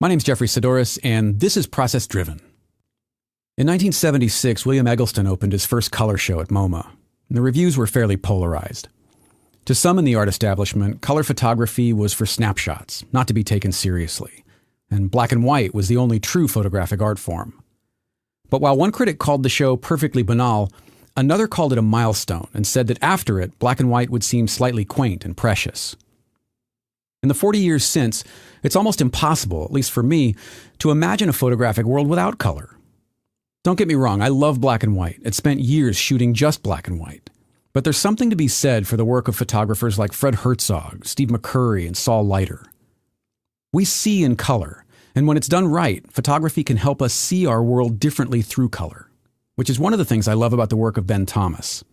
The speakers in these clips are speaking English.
My name's Jeffrey Sidoris, and this is Process Driven. In 1976, William Eggleston opened his first color show at MoMA, and the reviews were fairly polarized. To some in the art establishment, color photography was for snapshots, not to be taken seriously, and black and white was the only true photographic art form. But while one critic called the show perfectly banal, another called it a milestone and said that after it, black and white would seem slightly quaint and precious. In the 40 years since, it's almost impossible, at least for me, to imagine a photographic world without color. Don't get me wrong, I love black and white. It spent years shooting just black and white. But there's something to be said for the work of photographers like Fred Herzog, Steve McCurry, and Saul Leiter. We see in color, and when it's done right, photography can help us see our world differently through color, which is one of the things I love about the work of Ben Thomas.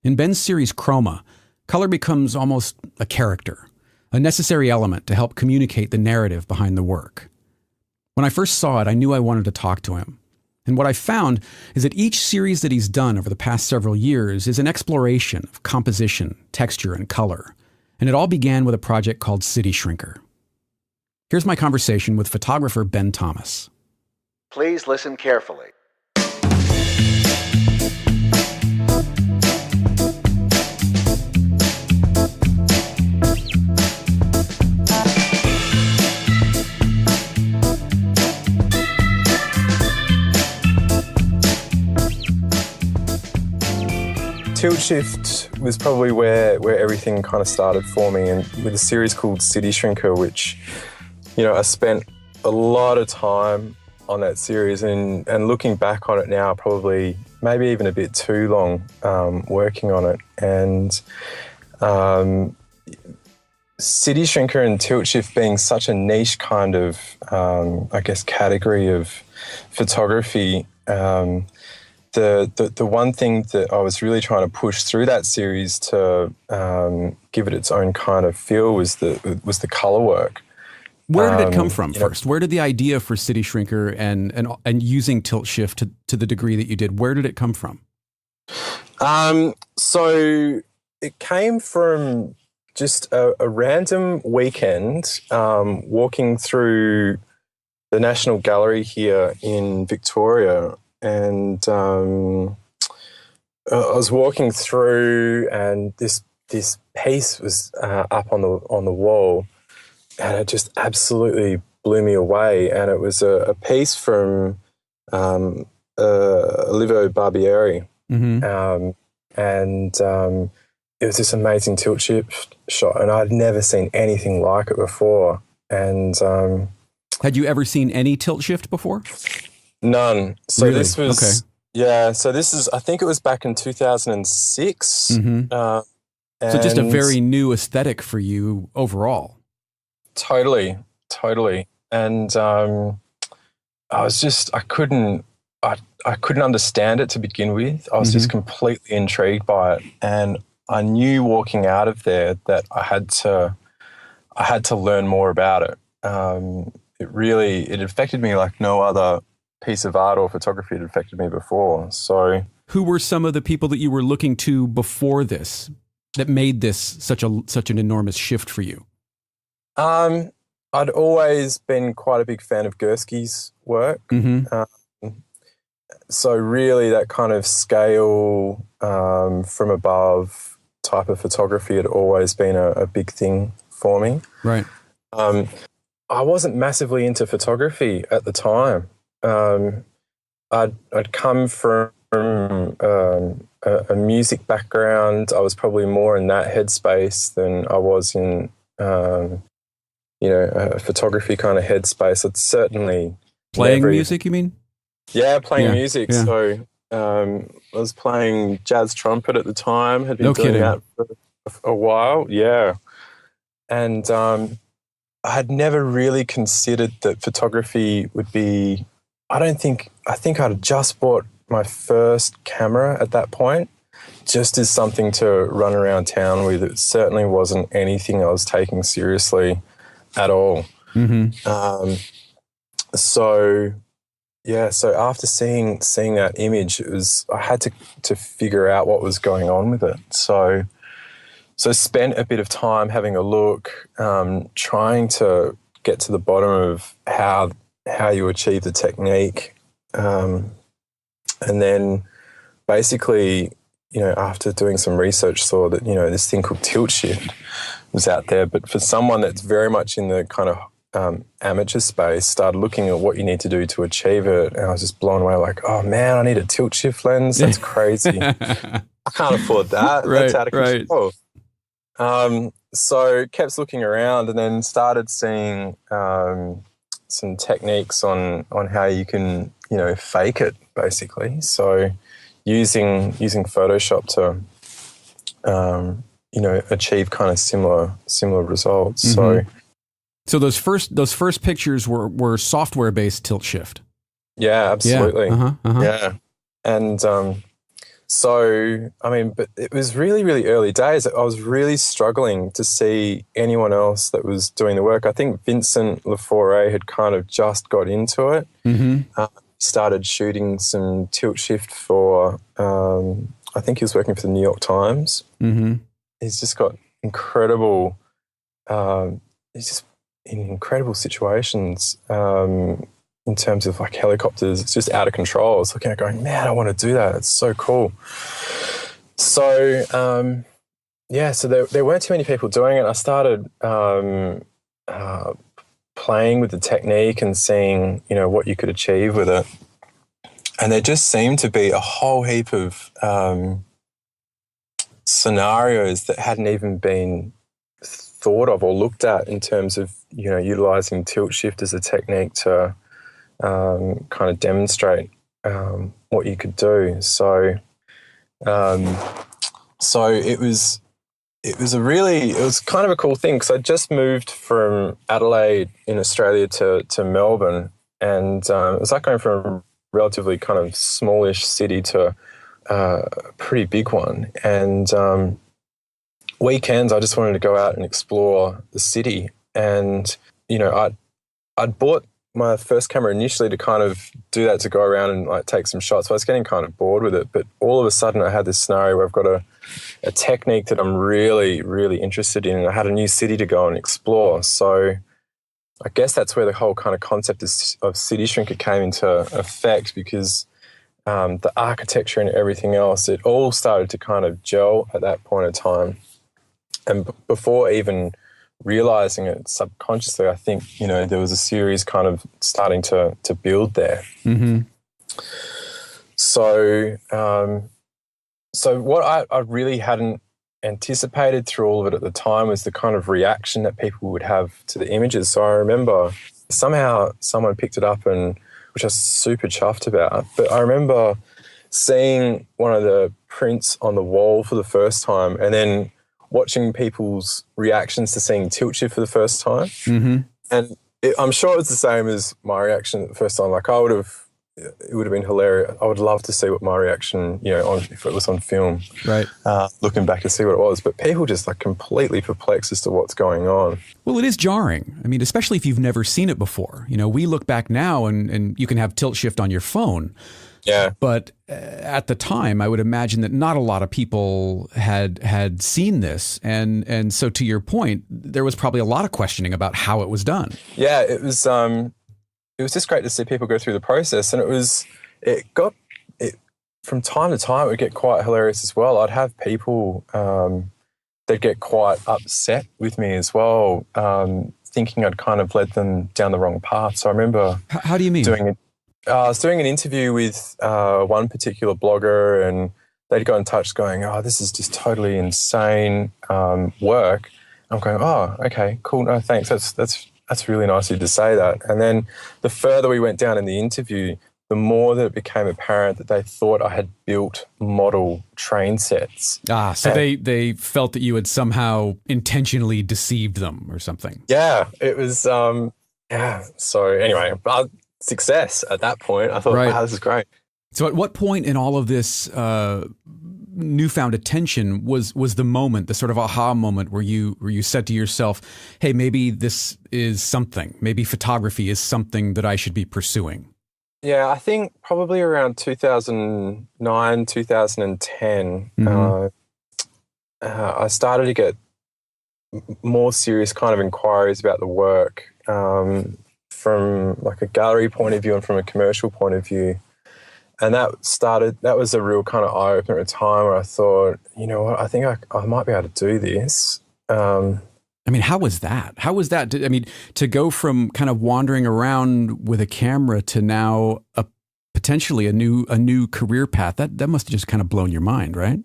In Ben's series Chroma, color becomes almost a character, a necessary element to help communicate the narrative behind the work. When I first saw it, I knew I wanted to talk to him. And what I found is that each series that he's done over the past several years is an exploration of composition, texture, and color. And it all began with a project called CityShrinker. Here's my conversation with photographer Ben Thomas. Please listen carefully. Tilt shift was probably where everything kind of started for me, and with a series called CityShrinker, which, I spent a lot of time on that series, and looking back on it now, probably maybe even a bit too long working on it. And CityShrinker and tilt shift being such a niche kind of, category of photography. The one thing that I was really trying to push through that series to give it its own kind of feel was the color work. Where did it come from first? Where did the idea for CityShrinker and using tilt shift to the degree that you did, where did it come from? So it came from just a random weekend walking through the National Gallery here in Victoria. And I was walking through, and this piece was up on the wall, and it just absolutely blew me away. And it was a piece from Olivo Barbieri, Mm-hmm. It was this amazing tilt shift shot, and I'd never seen anything like it before. And had you ever seen any tilt shift before? None. So really? This was, okay. Yeah. So this is, I think it was back in 2006. Mm-hmm. So just a very new aesthetic for you overall. Totally. And I couldn't understand it to begin with. I was just completely intrigued by it, and I knew walking out of there that I had to learn more about it. It affected me like no other piece of art or photography had affected me before. So, who were some of the people that you were looking to before this that made this such an enormous shift for you? I'd always been quite a big fan of Gursky's work. Mm-hmm. So really that kind of scale from above type of photography had always been a big thing for me. Right. I wasn't massively into photography at the time. I'd come from a music background. I was probably more in that headspace than I was in, a photography kind of headspace. I'd certainly playing music, you mean? Yeah, playing music. Yeah. So I was playing jazz trumpet at the time. Had been doing that for a while. Yeah, and I had never really considered that photography would be. I think I'd just bought my first camera at that point, just as something to run around town with. It certainly wasn't anything I was taking seriously at all. Mm-hmm. So after seeing that image, I had to figure out what was going on with it. So spent a bit of time having a look, trying to get to the bottom of how you achieve the technique. And then basically, after doing some research, saw that, this thing called tilt shift was out there. But for someone that's very much in the kind of amateur space, started looking at what you need to do to achieve it. And I was just blown away, like, oh man, I need a tilt shift lens. That's crazy. I can't afford that. That's out of control. So kept looking around and then started seeing some techniques on how you can, fake it basically. So using Photoshop to, achieve kind of similar results. Mm-hmm. So those first pictures were software-based tilt shift. Yeah, absolutely. Yeah. Yeah. And so, I mean, but it was really, really early days. I was really struggling to see anyone else that was doing the work. I think Vincent Laforet had kind of just got into it. Mm-hmm. Started shooting some tilt shift for, I think he was working for the New York Times. Mm-hmm. He's just got incredible, he's just in incredible situations in terms of like helicopters. It's just out of control. I was looking at it going, man, I want to do that. It's so cool. So, so there weren't too many people doing it. I started playing with the technique and seeing, what you could achieve with it. And there just seemed to be a whole heap of scenarios that hadn't even been thought of or looked at in terms of, utilizing tilt shift as a technique to kind of demonstrate what you could do. So it was kind of a cool thing because I just moved from Adelaide in Australia to Melbourne, and it was like going from a relatively kind of smallish city to a pretty big one. And weekends, I just wanted to go out and explore the city. And, I'd bought my first camera initially to kind of do that, to go around and like take some shots. So I was getting kind of bored with it. But all of a sudden I had this scenario where I've got a technique that I'm really, really interested in, and I had a new city to go and explore. So I guess that's where the whole kind of concept of CityShrinker came into effect, because the architecture and everything else, it all started to kind of gel at that point in time. And before even realizing it subconsciously, I think, there was a series kind of starting to build there. Mm-hmm. So what I really hadn't anticipated through all of it at the time was the kind of reaction that people would have to the images. So I remember somehow someone picked it up, and which I was super chuffed about. But I remember seeing one of the prints on the wall for the first time, and then watching people's reactions to seeing tilt shift for the first time. Mm-hmm. And I'm sure it was the same as my reaction the first time. Like it would have been hilarious. I would love to see what my reaction, if it was on film, right? Looking back to see what it was. But people just like completely perplexed as to what's going on. Well, it is jarring. I mean, especially if you've never seen it before. We look back now and you can have tilt shift on your phone. Yeah. But at the time, I would imagine that not a lot of people had seen this. And so to your point, there was probably a lot of questioning about how it was done. Yeah, it was just great to see people go through the process. And it got from time to time, it would get quite hilarious as well. I'd have people, they'd get quite upset with me as well, thinking I'd kind of led them down the wrong path. So I remember... How do you mean? I was doing an interview with one particular blogger, and they'd got in touch going, oh, this is just totally insane work. I'm going, oh, okay, cool. No, thanks. That's really nice of you to say that. And then the further we went down in the interview, the more that it became apparent that they thought I had built model train sets. So they felt that you had somehow intentionally deceived them or something. Yeah, it was, So anyway, success at that point. I thought, right. Wow, this is great. So at what point in all of this newfound attention was the moment, the sort of aha moment where you said to yourself, hey, maybe this is something, maybe photography is something that I should be pursuing? Yeah, I think probably around 2009, 2010, Mm-hmm. I started to get more serious kind of inquiries about the work. from like a gallery point of view and from a commercial point of view. And that was a real kind of eye-opener at a time where I thought, you know what, I think I might be able to do this. I mean, how was that? How was that? I mean, to go from kind of wandering around with a camera to now potentially a new career path, that must have just kind of blown your mind, right?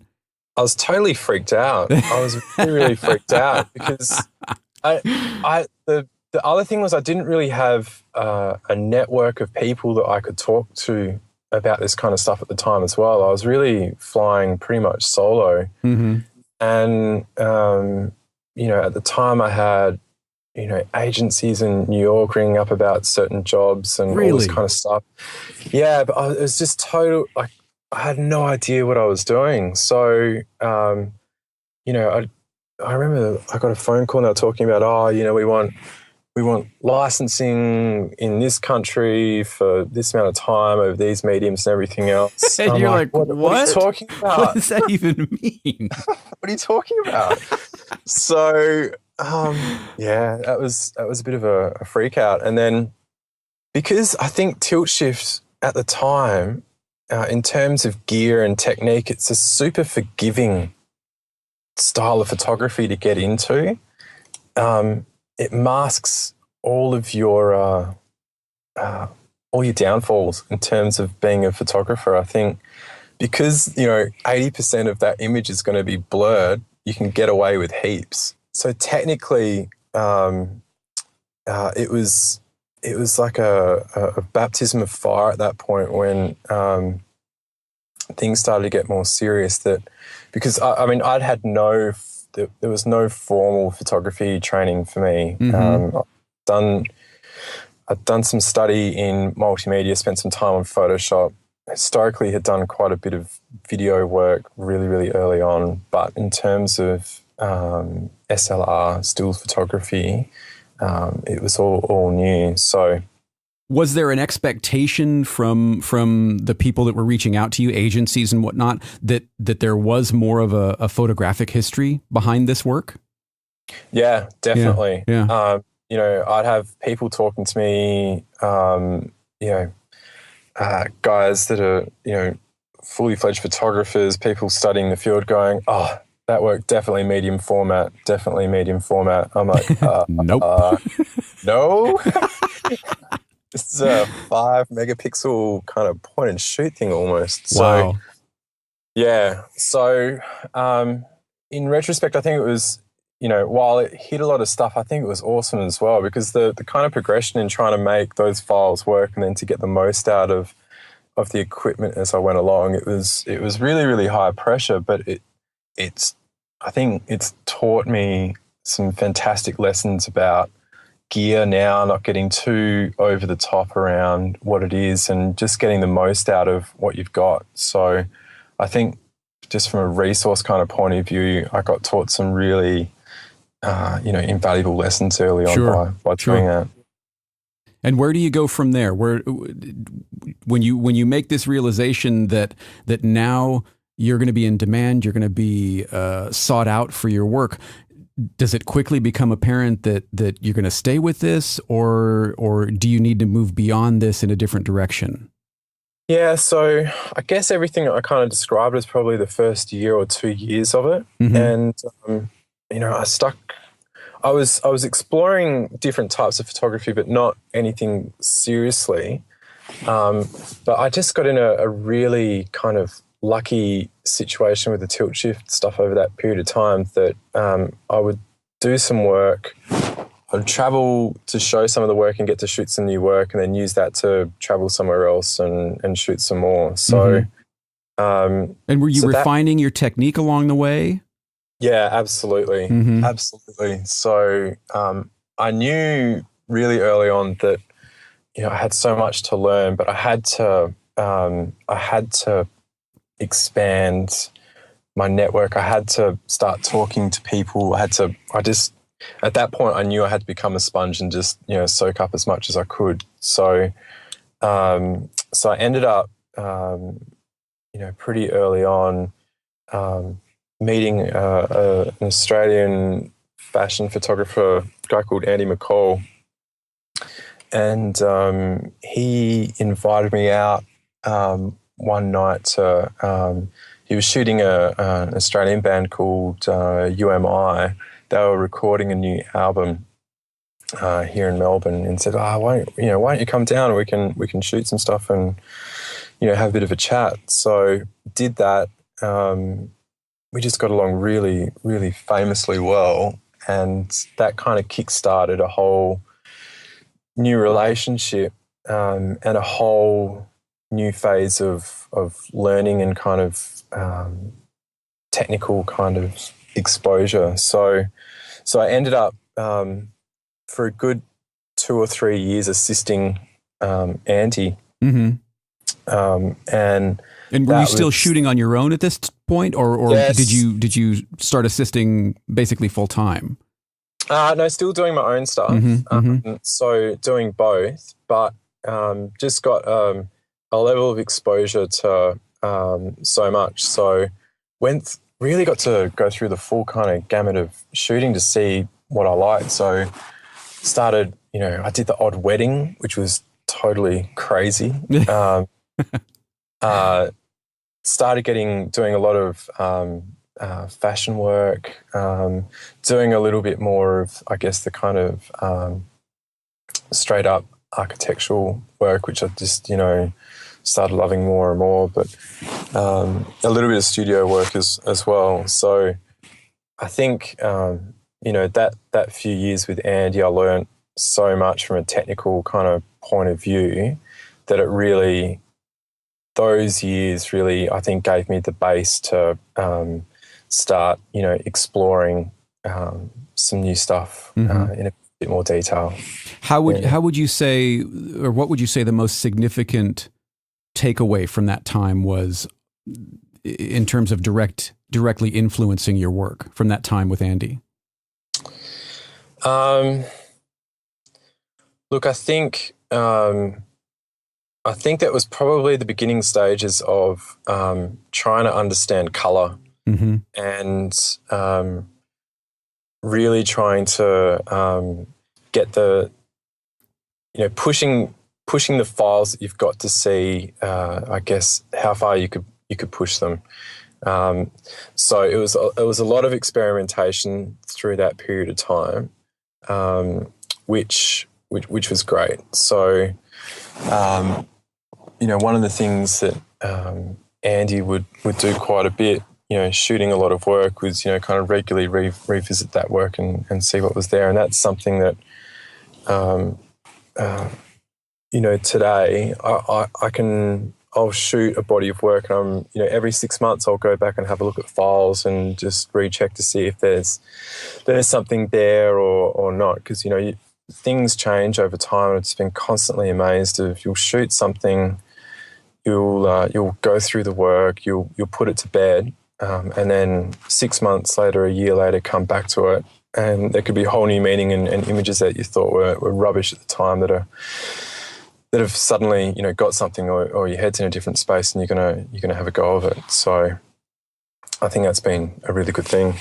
I was totally freaked out. I was really, really freaked out because the other thing was I didn't really have a network of people that I could talk to about this kind of stuff at the time as well. I was really flying pretty much solo. Mm-hmm. And, you know, at the time I had, you know, agencies in New York ringing up about certain jobs and all this kind of stuff. Yeah, but it was just total, like, I had no idea what I was doing. So, you know, I remember I got a phone call and they were talking about, oh, you know, we want licensing in this country for this amount of time over these mediums and everything else. And you're like, what? What are you talking about? What does that even mean? What are you talking about? So, yeah, that was a bit of a freak out. And then because I think tilt shift at the time, in terms of gear and technique, it's a super forgiving style of photography to get into. It masks all of your downfalls in terms of being a photographer. I think because, you know, 80% of that image is going to be blurred, you can get away with heaps. So technically, it was like a baptism of fire at that point when things started to get more serious. Because I mean, there was no formal photography training for me. Mm-hmm. I'd done some study in multimedia, spent some time on Photoshop. Historically, had done quite a bit of video work really, really early on. But in terms of SLR, still photography, it was all new. So, was there an expectation from the people that were reaching out to you, agencies and whatnot, that there was more of a photographic history behind this work? Yeah, definitely. Yeah. You know, I'd have people talking to me, you know, guys that are, you know, fully fledged photographers, people studying the field going, oh, that work, definitely medium format. I'm like, nope. No. It's a 5 megapixel kind of point and shoot thing almost. Wow. So, yeah. So, in retrospect, I think it was, you know, while it hit a lot of stuff, I think it was awesome as well because the kind of progression in trying to make those files work and then to get the most out of the equipment as I went along, it was really, really high pressure, but I think it's taught me some fantastic lessons about gear now, not getting too over the top around what it is and just getting the most out of what you've got. So I think just from a resource kind of point of view, I got taught some really, you know, invaluable lessons early on by doing that. And where do you go from there? When you make this realization that now you're going to be in demand, you're going to be sought out for your work, does it quickly become apparent that you're going to stay with this, or do you need to move beyond this in a different direction? Yeah, so I guess everything I kind of described is probably the first year or 2 years of it, mm-hmm. and you know, I was exploring different types of photography, but not anything seriously. But I just got in a really kind of lucky situation with the tilt shift stuff over that period of time that I would do some work. I'd travel to show some of the work and get to shoot some new work and then use that to travel somewhere else and shoot some more. So, and were you refining your technique along the way? Yeah, absolutely. Mm-hmm. Absolutely. So I knew really early on that, you know, I had so much to learn, but I had to expand my network. I had to start talking to people. At that point, I knew I had to become a sponge and just, you know, soak up as much as I could. So, so I ended up, you know, pretty early on, meeting an Australian fashion photographer, a guy called Andy McCall, and he invited me out one night to. He was shooting an Australian band called UMI. They were recording a new album here in Melbourne, and said, why don't you come down and we can shoot some stuff and have a bit of a chat. So did that. We just got along really, really famously well, and that kind of kick-started a whole new relationship and a whole new phase of learning and kind of technical kind of exposure. So I ended up for a good 2 or 3 years assisting Andy. Mm-hmm. And were you still shooting on your own at this point, or yes. did you start assisting basically full time? No, still doing my own stuff. So doing both, but just got a level of exposure to so much. So really got to go through the full kind of gamut of shooting to see what I liked. So started, I did the odd wedding, which was totally crazy. Started doing a lot of fashion work, doing a little bbit more of, I guess, the kind of straight up architectural work, which I just, started loving more and more, but a little bit of studio work as well. So I think, that few years with Andy, I learned so much from a technical kind of point of view that it really, those years really, I think, gave me the base to start, exploring some new stuff in a bit more detail. How would you say, or what would you say the most significant takeaway from that time was in terms of directly influencing your work from that time with Andy? Look, I think that was probably the beginning stages of trying to understand color and really trying to get the, pushing the files that you've got to see, I guess, how far you could push them. So it was a lot of experimentation through that period of time, which was great. So, one of the things that Andy would do quite a bit, shooting a lot of work, was, kind of regularly revisit that work and see what was there. And that's something that, today I'll shoot a body of work, and every 6 months I'll go back and have a look at files and just recheck to see if there's something there or not. Because, things change over time. I've just been constantly amazed if you'll shoot something, you'll go through the work, you'll put it to bed, and then 6 months later, a year later, come back to it, and there could be a whole new meaning and images that you thought were rubbish at the time that have suddenly got something, or your head's in a different space and you're gonna have a go of it. So I think that's been a really good thing.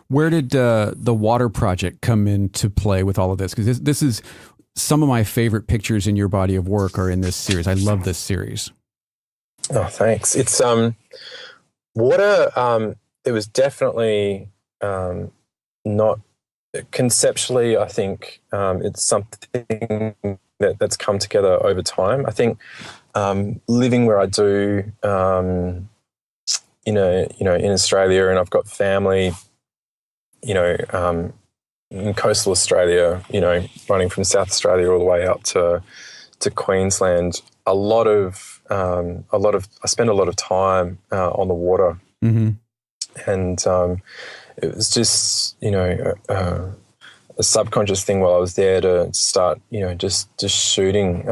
Where did the water project come into play with all of this? Because this is some of my favorite pictures in your body of work are in this series. I love this series. Oh, thanks. It's water. It was definitely not conceptually. I think it's something that's come together over time. I think living where I do, in Australia, and I've got family, in coastal Australia, running from South Australia all the way up to Queensland. I spend a lot of time on the water, and it was just a subconscious thing while I was there to start just shooting.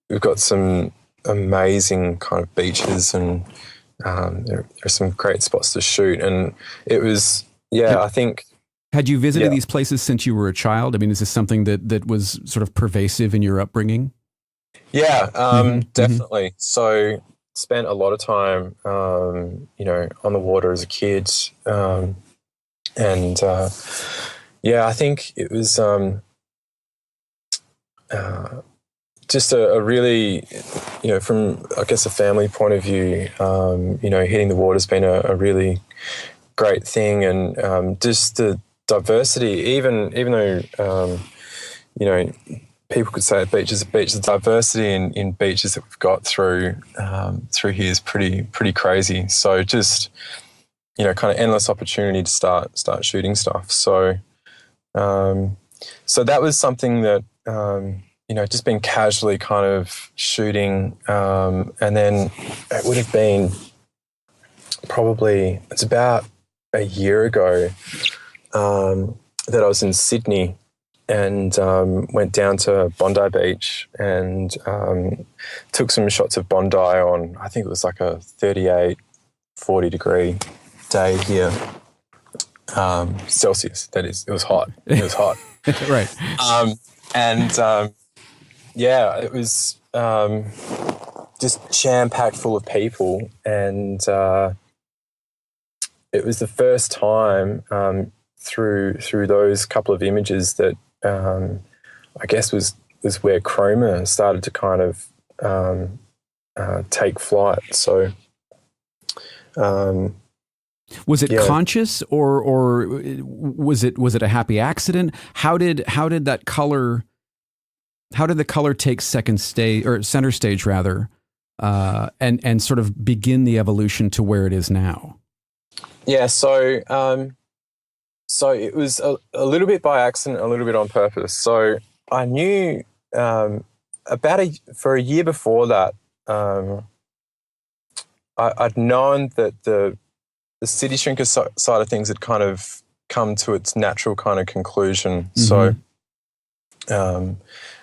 We've got some amazing kind of beaches, and there are some great spots to shoot, and it was I think. Had you visited these places since you were a child? I mean, is this something that was sort of pervasive in your upbringing? Yeah, definitely. So spent a lot of time, on the water as a kid. I think it was, just a really, from, I guess, a family point of view, hitting the water has been a really great thing. And just the diversity, even though, people could say a beach is a beach, the diversity in beaches that we've got through here is pretty crazy. So just, kind of endless opportunity to start shooting stuff. So that was something that, just been casually kind of shooting. And then it would have been it's about a year ago that I was in Sydney and went down to Bondi Beach and took some shots of Bondi on, I think it was like a 38, 40 degree day here. Celsius, that is. It was hot. It was hot. Right. It was just jam-packed full of people. And it was the first time through those couple of images that I guess was where Chroma started to kind of take flight. So was it conscious or was it a happy accident? How did the color take center stage rather, and sort of begin the evolution to where it is now? Yeah, so it was a little bit by accident, a little bit on purpose. So I knew for a year before that, I'd known that the CityShrinker side of things had kind of come to its natural kind of conclusion. Mm-hmm. So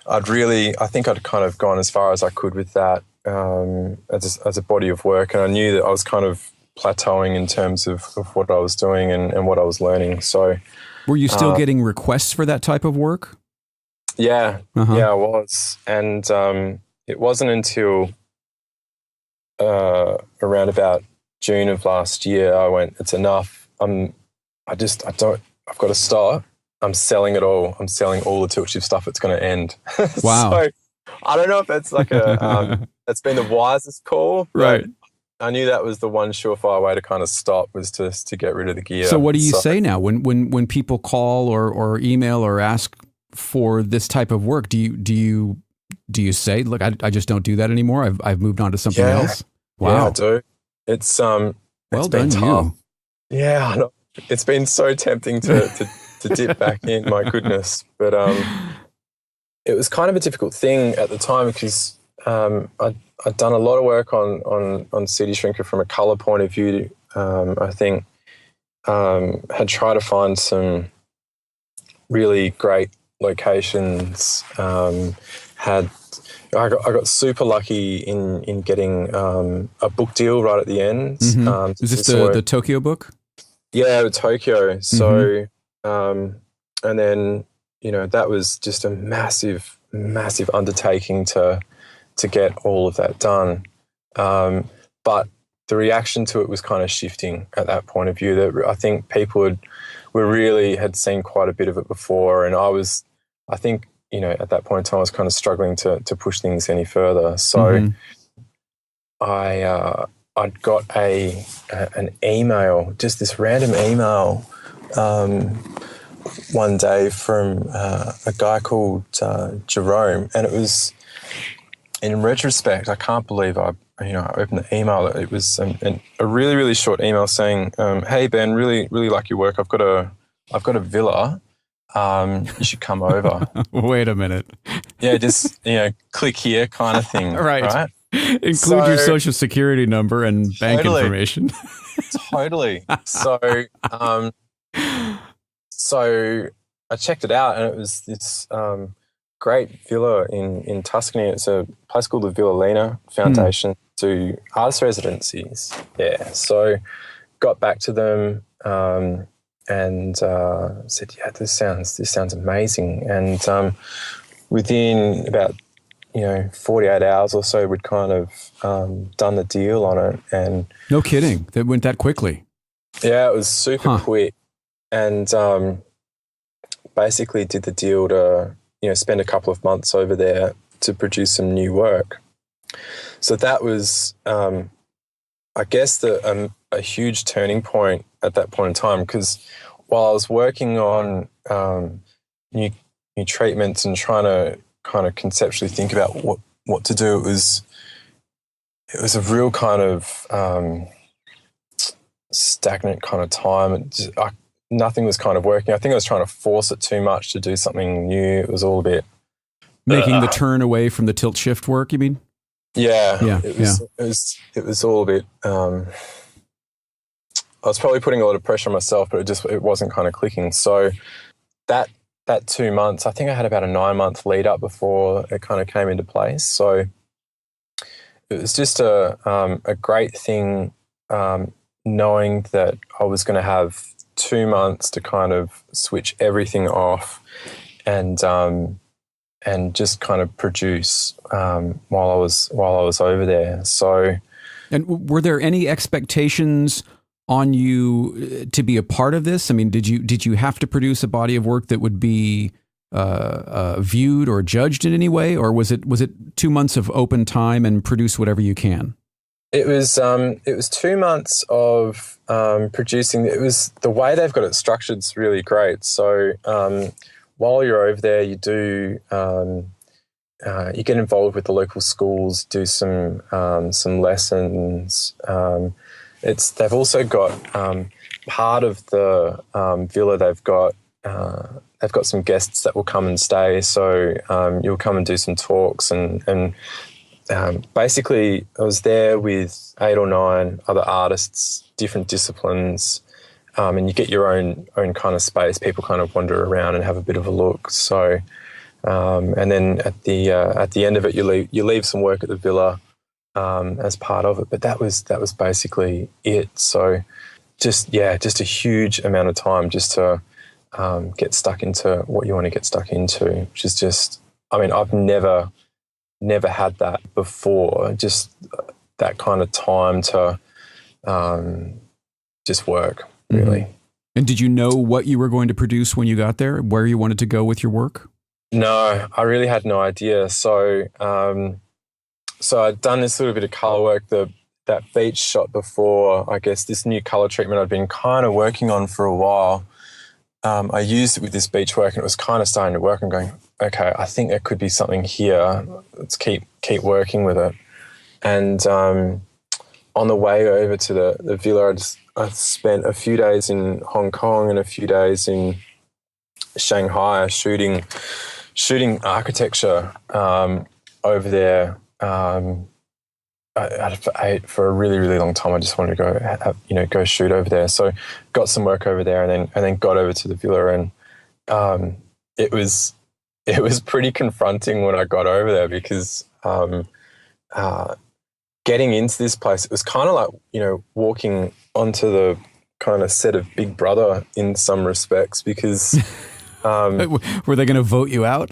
I think I'd kind of gone as far as I could with that as a body of work, and I knew that I was kind of plateauing in terms of what I was doing and what I was learning. So were you still getting requests for that type of work? Yeah, yeah, I was. And it wasn't until around about June of last year I went, it's enough. I've got to stop. I'm selling it all. I'm selling all the tilt shift stuff. It's going to end. Wow. So I don't know if that's like that's been the wisest call. Right. I knew that was the one surefire way to kind of stop, was to get rid of the gear. So what do you say now when people call or email or ask for this type of work? Do you say, look, I just don't do that anymore. I've moved on to something else. Wow. Yeah, I do. It's well done, tough. Yeah, I know. It's been so tempting to dip back in. My goodness, but it was kind of a difficult thing at the time because I'd done a lot of work on CityShrinker from a color point of view. I think had tried to find some really great locations. I got super lucky in getting a book deal right at the end. Mm-hmm. Is this the Tokyo book? Yeah, Tokyo. So, and then, that was just a massive, massive undertaking to get all of that done. But the reaction to it was kind of shifting at that point of view. That I think people had seen quite a bit of it before, and I think, at that point in time, I was kind of struggling to push things any further. So I'd got an email, just this random email, one day from a guy called Jerome, and it was, in retrospect, I can't believe I opened the email. It was a really, really short email saying, "Hey Ben, really, really like your work. I've got a villa. You should come over." Wait a minute. Yeah, just click here, kind of thing. Right. Include your social security number and bank information. Totally. So I checked it out, and it was this great villa in Tuscany. It's a place called the Villa Lena Foundation to artist residencies. Yeah. So got back to them and said, "Yeah, this sounds amazing." And within about 48 hours or so, we'd kind of done the deal on it. And no kidding, that went that quickly. Yeah, it was super quick. And basically did the deal to spend a couple of months over there to produce some new work. So that was, I guess, a huge turning point at that point in time, because while I was working on new treatments and trying to kind of conceptually think about what to do, it was a real kind of stagnant kind of time. Nothing was kind of working. I think I was trying to force it too much to do something new. It was all a bit making the turn away from the tilt shift work, you mean? Yeah. It was all a bit. I was probably putting a lot of pressure on myself, but it wasn't kind of clicking. So that 2 months, I think I had about a 9-month lead up before it kind of came into place. So it was just a great thing, knowing that I was going to have 2 months to kind of switch everything off and just kind of produce while I was over there. So, and were there any expectations on you to be a part of this? I mean, did you have to produce a body of work that would be viewed or judged in any way, or was it 2 months of open time and produce whatever you can? It was 2 months of producing. It was the way they've got it structured is really great. So while you're over there, you do you get involved with the local schools, do some lessons. They've also got part of the villa. They've got some guests that will come and stay. So you'll come and do some talks and basically I was there with 8 or 9 other artists, different disciplines, and you get your own kind of space. People kind of wander around and have a bit of a look. So, and then at the end of it, you leave some work at the villa as part of it. But that was basically it. So, just a huge amount of time just to get stuck into what you want to get stuck into, which is just, I mean, I've never had that before. Just that kind of time to just work. Really. Mm-hmm. And did you know what you were going to produce when you got there, where you wanted to go with your work? No, I really had no idea. So I'd done this little bit of color work, that beach shot before, I guess this new color treatment I'd been kind of working on for a while. I used it with this beach work and it was kind of starting to work. I'm going, okay, I think there could be something here. Let's keep working with it. And on the way over to the villa, I spent a few days in Hong Kong and a few days in Shanghai shooting architecture over there. For a really, really long time, I just wanted to go shoot over there. So got some work over there and then got over to the villa, and it was pretty confronting when I got over there because getting into this place, it was kind of like, walking onto the kind of set of Big Brother in some respects because... were they going to vote you out?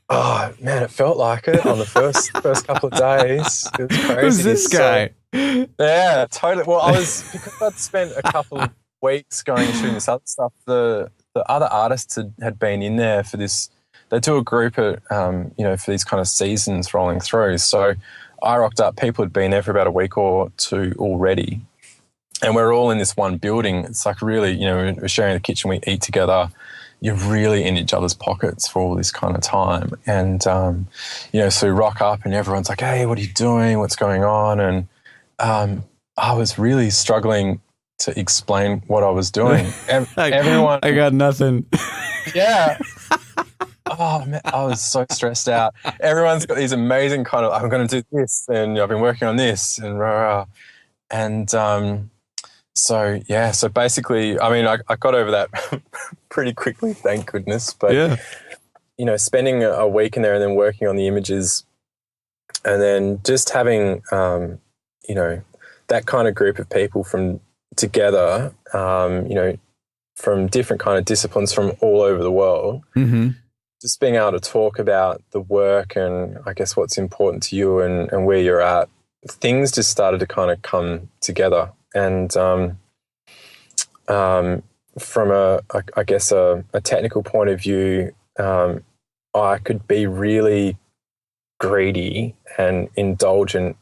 Oh, man, it felt like it on the first couple of days. It was crazy. Who's this guy? Yeah, totally. Well, because I'd spent a couple of weeks going and shooting this other stuff, the other artists had been in there for this. They do a group at, for these kind of seasons rolling through. So I rocked up. People had been there for about a week or two already. And we're all in this one building. It's like really, we're sharing the kitchen, we eat together. You're really in each other's pockets for all this kind of time. And, so we rock up and everyone's like, hey, what are you doing? What's going on? And I was really struggling to explain what I was doing. Everyone... I got nothing. Yeah. Oh, man, I was so stressed out. Everyone's got these amazing kind of, I'm going to do this and I've been working on this and rah, rah. And so basically, I mean, I got over that pretty quickly, thank goodness. But, spending a week in there and then working on the images and then just having, that kind of group of people from together, from different kind of disciplines from all over the world, mm-hmm. just being able to talk about the work and I guess what's important to you and where you're at, things just started to kind of come together. And from a technical point of view, I could be really greedy and indulgent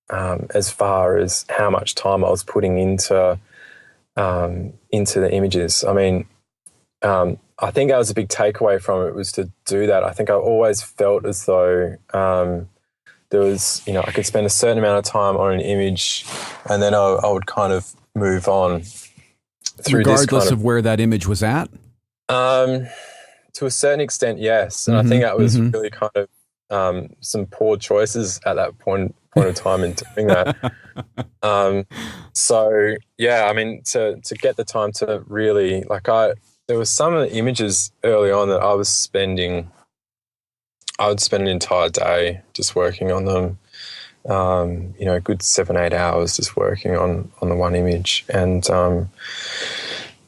as far as how much time I was putting into the images. I mean, I think that was a big takeaway from it, was to do that. I think I always felt as though there was, I could spend a certain amount of time on an image and then I would kind of move on through regardless of where that image was at? To a certain extent, yes. And I think that was really kind of some poor choices at that point of time in doing that. So yeah, I mean, to get the time to really, there was some of the images early on that I would spend an entire day just working on them. A good 7-8 hours just working on the one image, and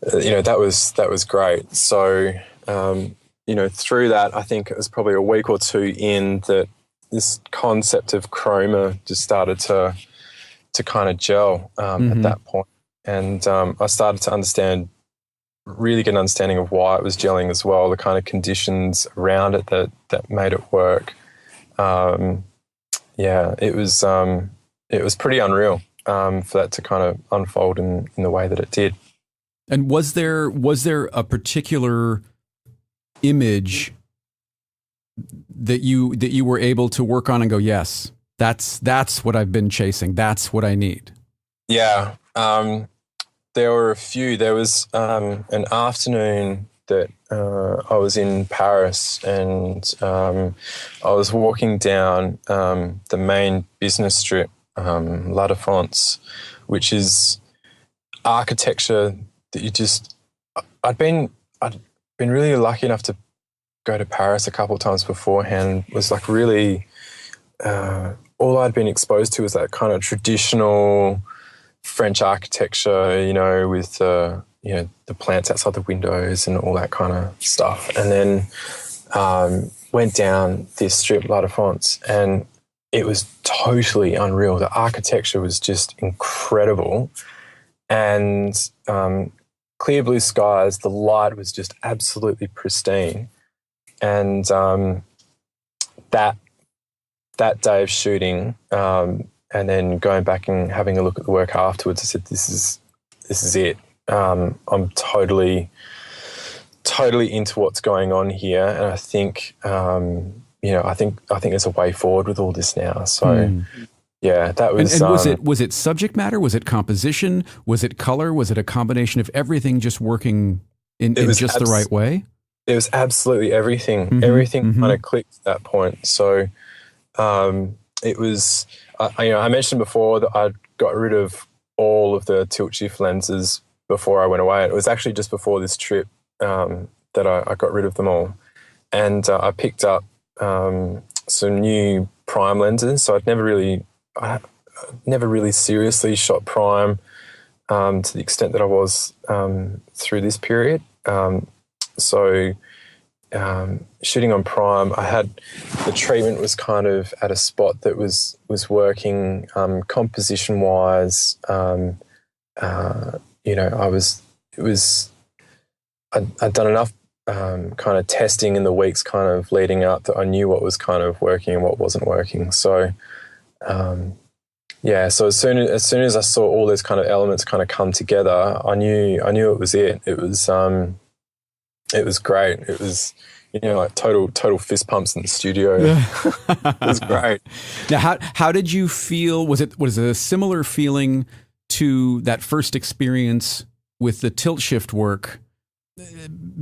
that was great. So through that, I think it was probably a week or two in that this concept of chroma just started to kind of gel at that point, and I started to really get an understanding of why it was gelling as well, the kind of conditions around it that made it work. It was pretty unreal for that to kind of unfold in the way that it did. And was there a particular image that you were able to work on and go, yes, that's what I've been chasing, that's what I need? Yeah. There were a few. There was an afternoon that I was in Paris, and I was walking down the main business strip, La Défense, which is architecture that I'd been really lucky enough to go to Paris a couple of times beforehand. It was like really all I'd been exposed to was that kind of traditional French architecture, with the plants outside the windows and all that kind of stuff. And then went down this strip, La Défense, and it was totally unreal. The architecture was just incredible, and clear blue skies. The light was just absolutely pristine, and that day of shooting. And then going back and having a look at the work afterwards, I said, "This is it. I'm totally into what's going on here." And I think, I think there's a way forward with all this now. So, yeah, that was. And was it subject matter? Was it composition? Was it color? Was it a combination of everything just working in just the right way? It was absolutely everything. Everything kind of clicked at that point. So, it was. I mentioned before that I'd got rid of all of the tilt shift lenses before I went away. It was actually just before this trip that I got rid of them all, and I picked up some new prime lenses. So I'd never really seriously shot prime to the extent that I was through this period. Shooting on prime, I had the treatment was kind of at a spot that was working composition wise. I'd done enough kind of testing in the weeks kind of leading up that I knew what was kind of working and what wasn't working. So so as soon as I saw all those kind of elements kind of come together, I knew it was it. It was great. It was, like total fist pumps in the studio. It was great. Now, how did you feel? Was it a similar feeling to that first experience with the tilt shift work?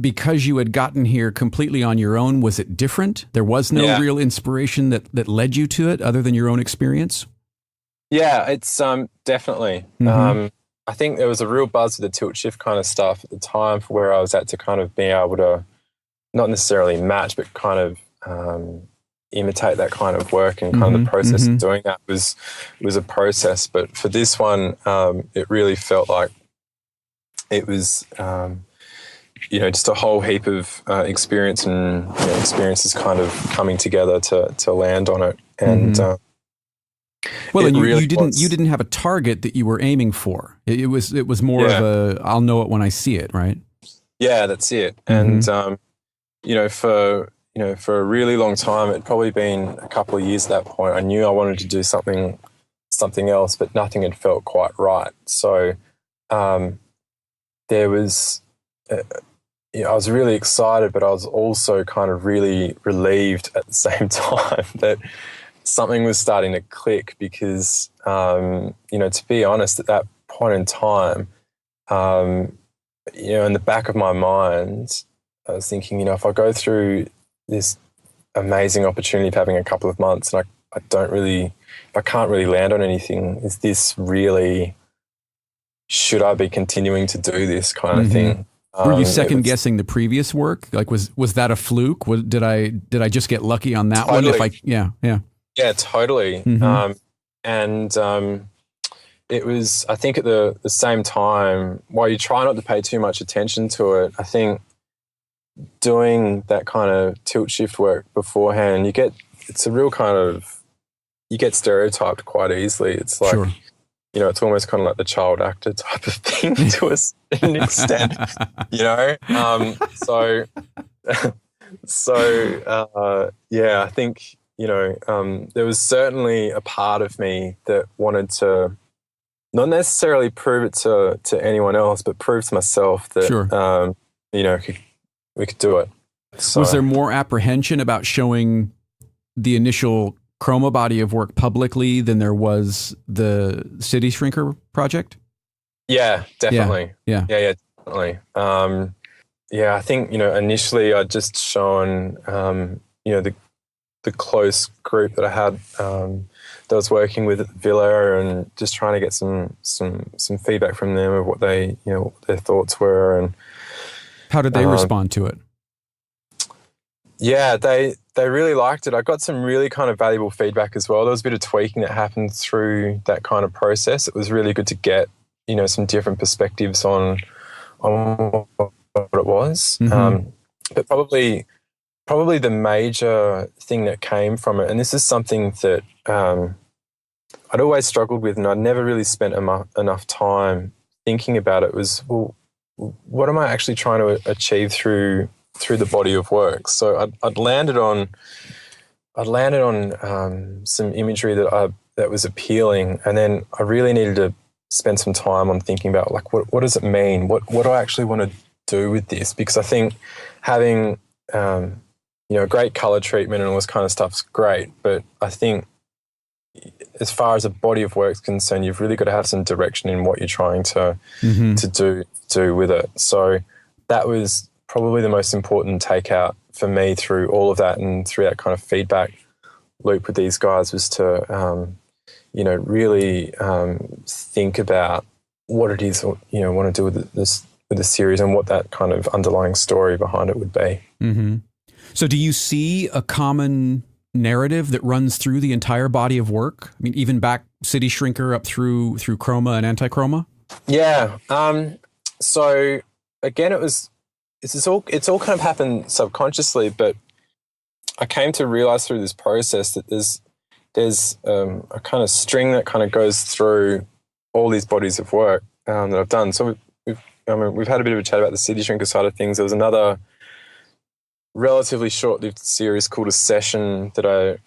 Because you had gotten here completely on your own, was it different? There was no real inspiration that led you to it other than your own experience? Yeah, it's definitely. I think there was a real buzz with the tilt shift kind of stuff at the time for where I was at to kind of be able to not necessarily match, but kind of imitate that kind of work, and kind of the process of doing that was a process. But for this one, it really felt like it was, just a whole heap of experience and experiences kind of coming together to land on it. And well, and you didn't have a target that you were aiming for. It was more of a, I'll know it when I see it, right? Yeah, that's it. And for for a really long time, it'd probably been a couple of years at that point, I knew I wanted to do something else, but nothing had felt quite right. So there was, I was really excited, but I was also kind of really relieved at the same time that something was starting to click because, to be honest, at that point in time, in the back of my mind, I was thinking, if I go through this amazing opportunity of having a couple of months and I can't really land on anything, is this really, should I be continuing to do this kind of thing? Were you second guessing the previous work? Like, was that a fluke? Did I just get lucky on that one? Yeah, totally. It was, I think, at the same time, while you try not to pay too much attention to it, I think doing that kind of tilt shift work beforehand, you get stereotyped quite easily. It's like, sure. It's almost kind of like the child actor type of thing to a certain extent, I think, there was certainly a part of me that wanted to not necessarily prove it to anyone else, but prove to myself that, sure. We could do it. So, was there more apprehension about showing the initial Chroma body of work publicly than there was the CityShrinker project? Yeah, definitely. Yeah, definitely. I think, initially I'd just shown, the close group that I had that I was working with at the Villa, and just trying to get some feedback from them of what they, what their thoughts were. And how did they respond to it? Yeah, they really liked it. I got some really kind of valuable feedback as well. There was a bit of tweaking that happened through that kind of process. It was really good to get, some different perspectives on what it was. But probably the major thing that came from it, and this is something that I'd always struggled with, and I'd never really spent enough time thinking about it, was, well, what am I actually trying to achieve through the body of work? So I'd landed on some imagery that was appealing, and then I really needed to spend some time on thinking about, like, what does it mean? What do I actually want to do with this? Because I think having great color treatment and all this kind of stuff's great, but I think as far as a body of work is concerned, you've really got to have some direction in what you're trying to do with it. So that was probably the most important takeout for me through all of that, and through that kind of feedback loop with these guys, was to really think about what it is want to do with the series, and what that kind of underlying story behind it would be. Mm-hmm. So do you see a common narrative that runs through the entire body of work? I mean, even back CityShrinker up through Chroma and anti-Chroma? Yeah. So again, it's all kind of happened subconsciously, but I came to realize through this process that there's a kind of string that kind of goes through all these bodies of work that I've done. So we've had a bit of a chat about the CityShrinker side of things. There was another relatively short-lived series called A Session that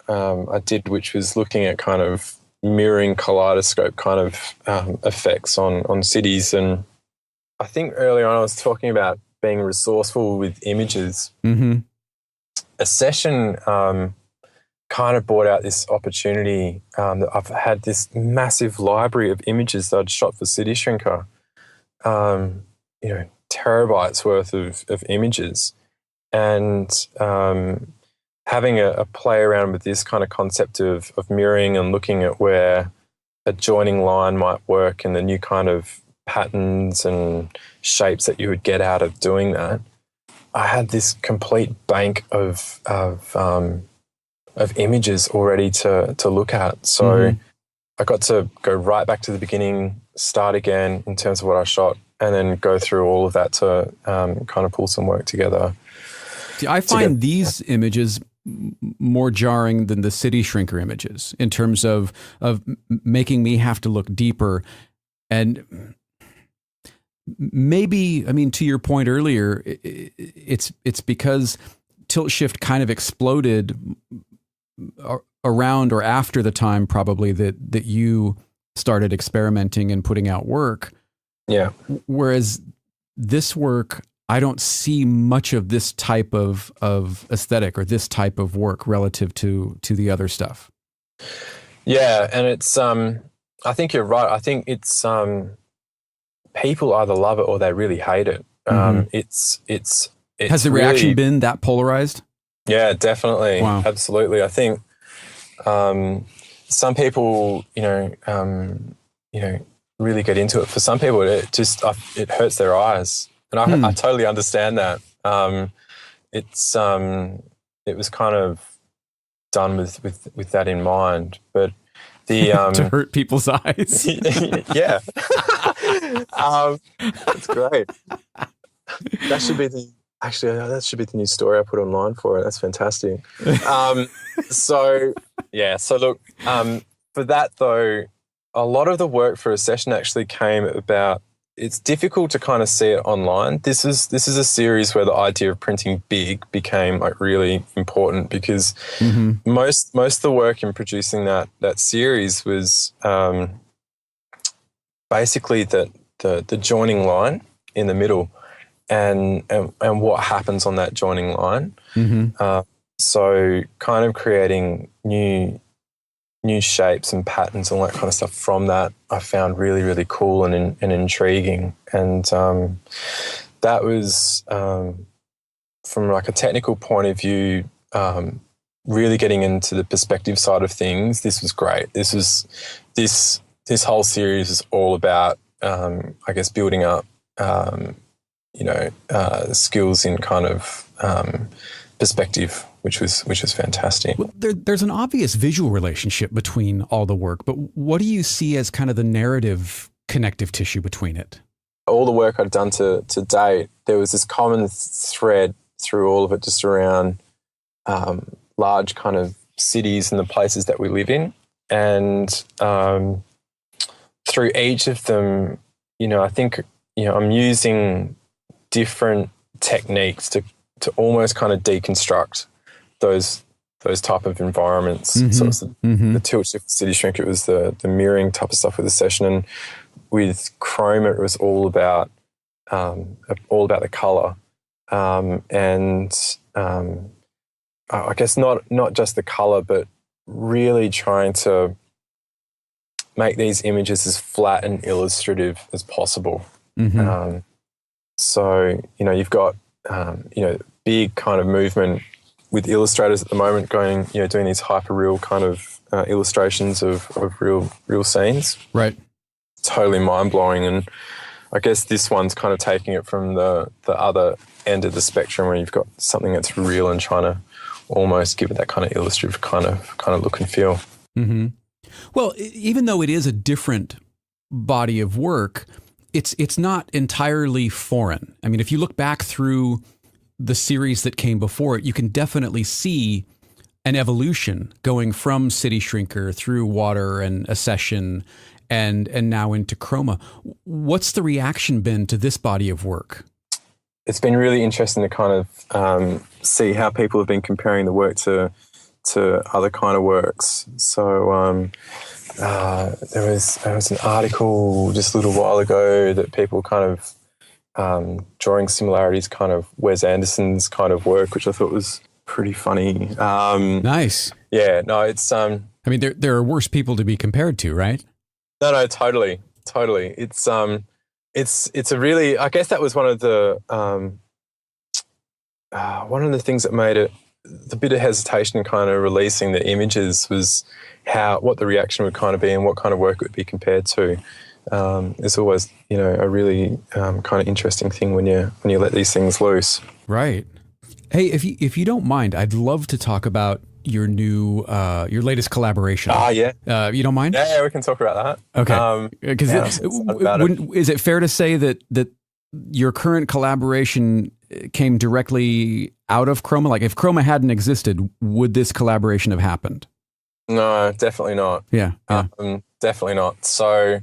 I did, which was looking at kind of mirroring kaleidoscope kind of effects on cities. And I think earlier on I was talking about being resourceful with images. Mm-hmm. A Session kind of brought out this opportunity that I've had this massive library of images that I'd shot for CityShrinker, terabytes worth of images. And having a play around with this kind of concept of mirroring, and looking at where a joining line might work, and the new kind of patterns and shapes that you would get out of doing that, I had this complete bank of images already to look at. So I got to go right back to the beginning, start again in terms of what I shot, and then go through all of that to kind of pull some work together. See, I find these images more jarring than the CityShrinker images in terms of making me have to look deeper. And maybe, I mean, to your point earlier, it's because tilt shift kind of exploded around or after the time probably that you started experimenting and putting out work. Yeah. Whereas this work, I don't see much of this type of aesthetic or this type of work relative to the other stuff. Yeah, and it's I think you're right. I think it's people either love it or they really hate it. It's Has the reaction been that polarized? Yeah, definitely. Wow. Absolutely. I think some people, really get into it. For some people, it hurts their eyes, and I totally understand that. It was kind of done with that in mind, but to hurt people's eyes. Yeah, that's great. That should be the new story I put online for it. That's fantastic. So look, for that though, a lot of the work for a session actually came about. It's difficult to kind of see it online. This is a series where the idea of printing big became like really important because most of the work in producing that series was basically the joining line in the middle and what happens on that joining line. So kind of creating new shapes and patterns and all that kind of stuff from that I found really, really cool and intriguing. And that was, from like a technical point of view, really getting into the perspective side of things. This was great. This whole series is all about, I guess, building up, skills in kind of perspective, which was fantastic. Well, there's an obvious visual relationship between all the work, but what do you see as kind of the narrative connective tissue between it? All the work I've done to date, there was this common thread through all of it, just around large kind of cities and the places that we live in, and through each of them, I think I'm using different techniques to almost kind of deconstruct those type of environments. So it's the tilt shift, CityShrinker, it was the mirroring type of stuff with the session, and with Chroma it was all about the color, and I guess not just the color, but really trying to make these images as flat and illustrative as possible. So you've got big kind of movement with illustrators at the moment going, doing these hyper-real kind of illustrations of real scenes. Right. Totally mind-blowing. And I guess this one's kind of taking it from the other end of the spectrum, where you've got something that's real and trying to almost give it that kind of illustrative kind of look and feel. Well, even though it is a different body of work, it's not entirely foreign. I mean, if you look back through the series that came before it, you can definitely see an evolution going from CityShrinker through Water and a session and now into Chroma. What's the reaction been to this body of work? It's been really interesting to kind of see how people have been comparing the work to other kind of works. So there was an article just a little while ago that people kind of drawing similarities, kind of Wes Anderson's kind of work, which I thought was pretty funny. Nice. Yeah, no, it's I mean, there are worse people to be compared to, right? No, totally. It's a really, I guess that was one of the things that made it the bit of hesitation in kind of releasing the images was what the reaction would kind of be and what kind of work it would be compared to. It's always, a really kind of interesting thing when you let these things loose. Right. Hey, if you don't mind, I'd love to talk about your latest collaboration. Yeah. You don't mind? Yeah, we can talk about that. Okay. Because is it fair to say that your current collaboration came directly out of Chroma? Like, if Chroma hadn't existed, would this collaboration have happened? No, definitely not. Yeah. Definitely not. So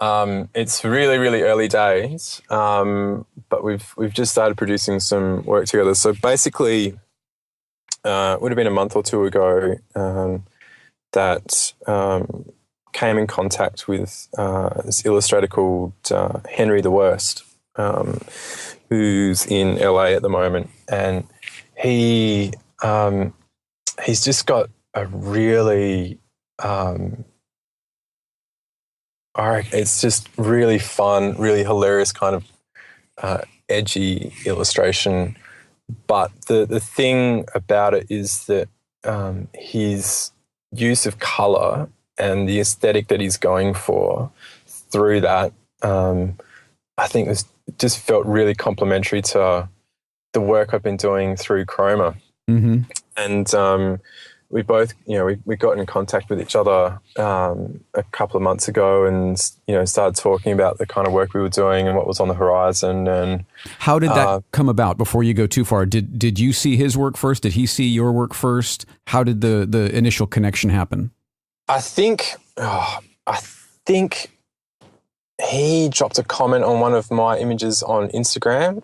it's really, really early days, but we've just started producing some work together. So basically, would have been a month or two ago, that came in contact with this illustrator called Henry the Worst, who's in LA at the moment, and he's just got a really it's just really fun, really hilarious kind of edgy illustration. But the thing about it is that his use of colour and the aesthetic that he's going for through that, I think just felt really complementary to the work I've been doing through Chroma. Mm-hmm. And we both, we got in contact with each other a couple of months ago, and started talking about the kind of work we were doing and what was on the horizon. And how did that come about? Before you go too far, did you see his work first? Did he see your work first? How did the initial connection happen? I think he dropped a comment on one of my images on Instagram,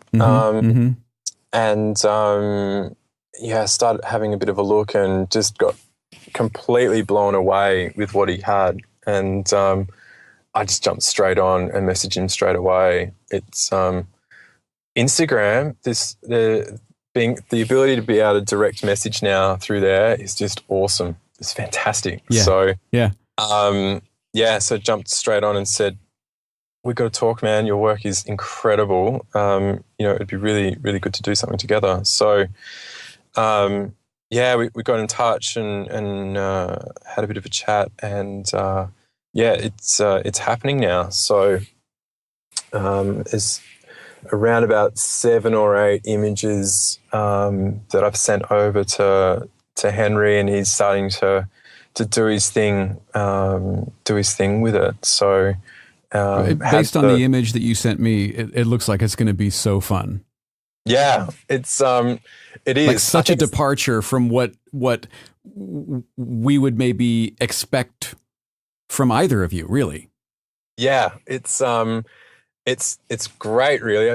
and started having a bit of a look and just got completely blown away with what he had. And I just jumped straight on and messaged him straight away. It's Instagram, the ability to be able to direct message now through there is just awesome. It's fantastic. Yeah. So yeah. So jumped straight on and said, "We got to talk, man. Your work is incredible. It'd be really, really good to do something together." So, we got in touch and had a bit of a chat, and it's happening now. So, there's around about 7 or 8 images that I've sent over to Henry, and he's starting to do his thing with it. So. Based on the image that you sent me, it looks like it's going to be so fun. Yeah, it is like such a departure from what we would maybe expect from either of you, really. Yeah, it's great, really.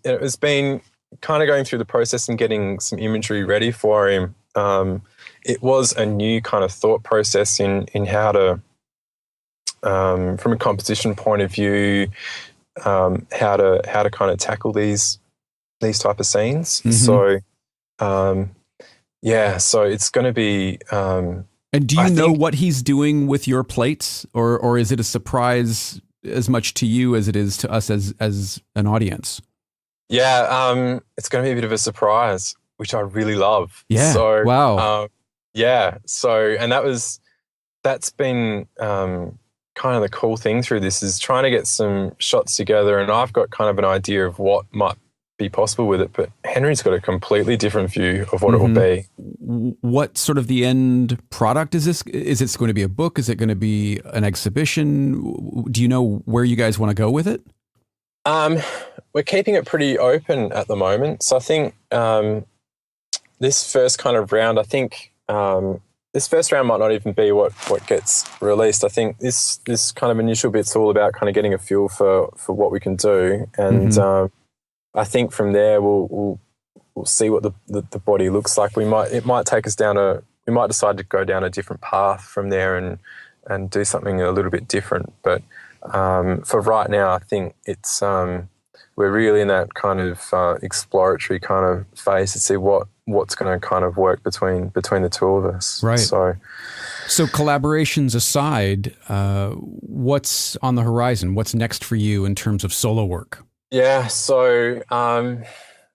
It's been kind of going through the process and getting some imagery ready for him. It was a new kind of thought process in how to. From a composition point of view, how to kind of tackle these type of scenes. So, so it's going to be. And do you know what he's doing with your plates, or is it a surprise as much to you as it is to us as an audience? Yeah, it's going to be a bit of a surprise, which I really love. Yeah. So, wow. So, and that's been. Kind of the cool thing through this is trying to get some shots together, and I've got kind of an idea of what might be possible with it, but Henry's got a completely different view of what it will be. What sort of the end product is this? Is it going to be a book? Is it going to be an exhibition? Do you know where you guys want to go with it? We're keeping it pretty open at the moment. So I think this first kind of round, this first round might not even be what gets released. I think this kind of initial bit's all about kind of getting a feel for what we can do, and I think from there we'll see what the body looks like. It might take us we might decide to go down a different path from there and do something a little bit different. But for right now, I think it's we're really in that kind of exploratory kind of phase to see what's going to kind of work between the two of us. Right. So collaborations aside, what's on the horizon? What's next for you in terms of solo work? Yeah. So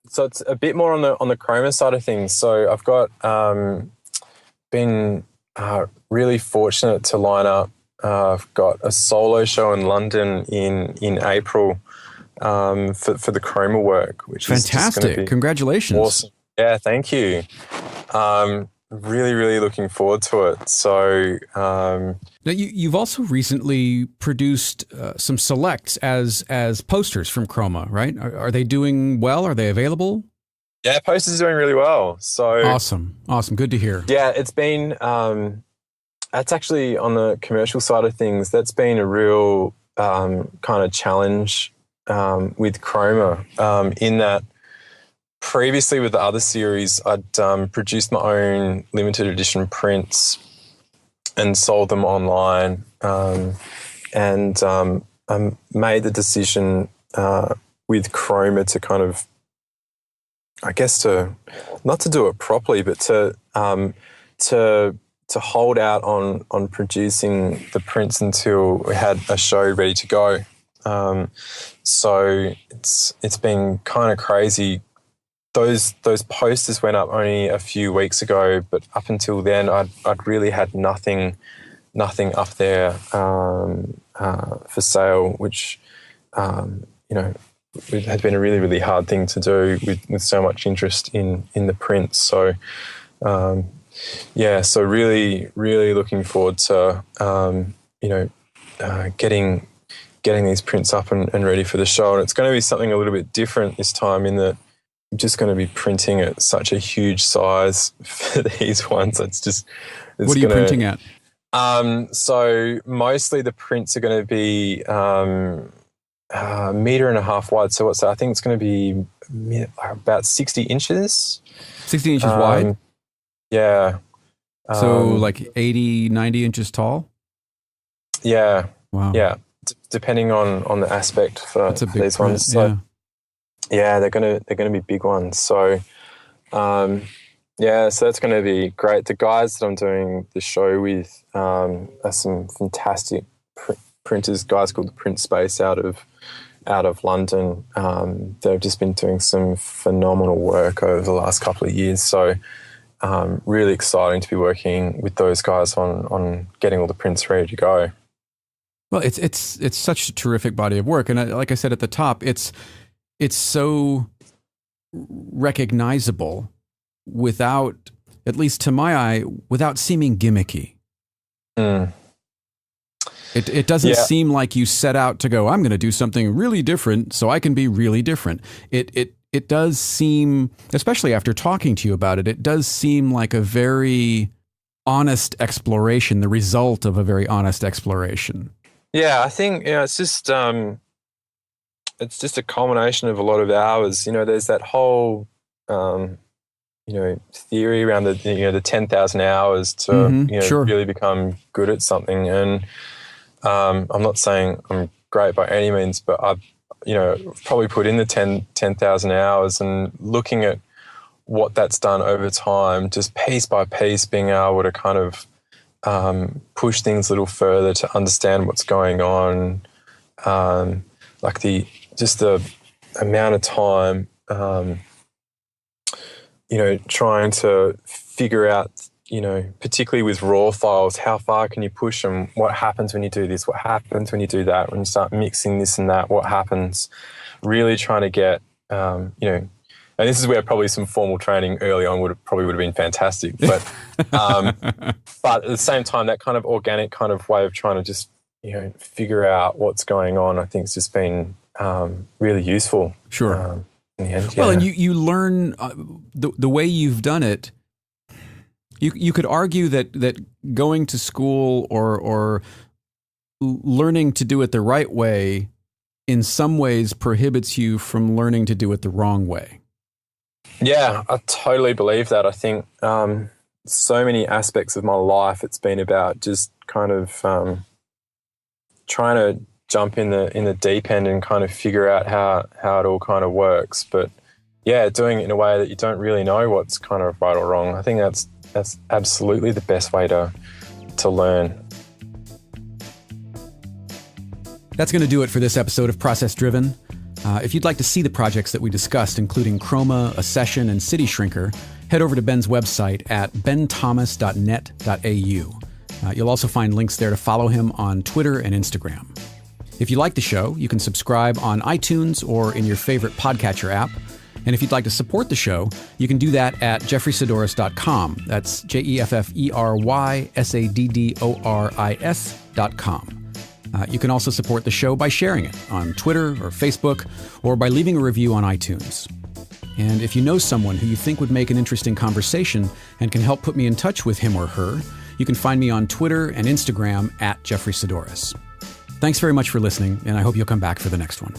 it's a bit more on the Chroma side of things. So I've got been really fortunate to line up. I've got a solo show in London in April for the Chroma work, which fantastic. Is just gonna be congratulations. Awesome. Yeah, thank you. Really, really looking forward to it. So now you've also recently produced some selects as posters from Chroma, right? Are they doing well? Are they available? Yeah, posters are doing really well. So awesome. Good to hear. Yeah, it's been that's actually on the commercial side of things. That's been a real kind of challenge with Chroma in that previously with the other series, I'd produced my own limited edition prints and sold them online, and I made the decision with Chroma to kind of, I guess, to not to do it properly, but to hold out on producing the prints until we had a show ready to go. So it's been kind of crazy. Those posters went up only a few weeks ago, but up until then, I'd really had nothing up there for sale, which it had been a really, really hard thing to do with so much interest in the prints. So so really, really looking forward to getting these prints up and ready for the show. And it's going to be something a little bit different this time, in that I'm just going to be printing at such a huge size for these ones. What are you printing at? So mostly the prints are going to be 1.5 meters wide. So what's that? I think it's going to be about 60 inches. 60 inches wide? Yeah. So like 80, 90 inches tall? Yeah. Wow. Yeah. Depending on the aspect for That's a big these print, ones. So, yeah, they're gonna be big ones. So, so that's gonna be great. The guys that I'm doing the show with are some fantastic printers. Guys called the Print Space out of London. They've just been doing some phenomenal work over the last couple of years. So, really exciting to be working with those guys on getting all the prints ready to go. Well, it's such a terrific body of work, and like I said at the top, it's so recognizable without, at least to my eye, without seeming gimmicky. Mm. It doesn't seem like you set out to go, I'm going to do something really different so I can be really different. It does seem, especially after talking to you about it, it does seem like a very honest exploration, the result of a very honest exploration. Yeah, I think it's just a culmination of a lot of hours. There's that whole theory around the 10,000 hours to really become good at something. And I'm not saying I'm great by any means, but I've probably put in the 10,000 hours, and looking at what that's done over time, just piece by piece, being able to kind of push things a little further to understand what's going on, like the amount of time, trying to figure out, particularly with raw files, how far can you push them? What happens when you do this? What happens when you do that? When you start mixing this and that, what happens? Really trying to get, and this is where probably some formal training early on would have been fantastic. But but at the same time, that kind of organic kind of way of trying to just figure out what's going on, I think, has just been really useful. Sure. In the end, well, and you learn the way you've done it. You could argue that going to school or learning to do it the right way in some ways prohibits you from learning to do it the wrong way. Yeah, I totally believe that. I think so many aspects of my life, it's been about just kind of trying to jump in the deep end and kind of figure out how it all kind of works. But yeah, doing it in a way that you don't really know what's kind of right or wrong. I think that's absolutely the best way to learn. That's going to do it for this episode of Process Driven. If you'd like to see the projects that we discussed, including Chroma, A Session, and CityShrinker, head over to Ben's website at benthomas.net.au. You'll also find links there to follow him on Twitter and Instagram. If you like the show, you can subscribe on iTunes or in your favorite podcatcher app. And if you'd like to support the show, you can do that at jeffreysadoris.com. That's JeffreySadoris.com. You can also support the show by sharing it on Twitter or Facebook, or by leaving a review on iTunes. And if you know someone who you think would make an interesting conversation and can help put me in touch with him or her, you can find me on Twitter and Instagram at Jeffrey Sadoris. Thanks very much for listening, and I hope you'll come back for the next one.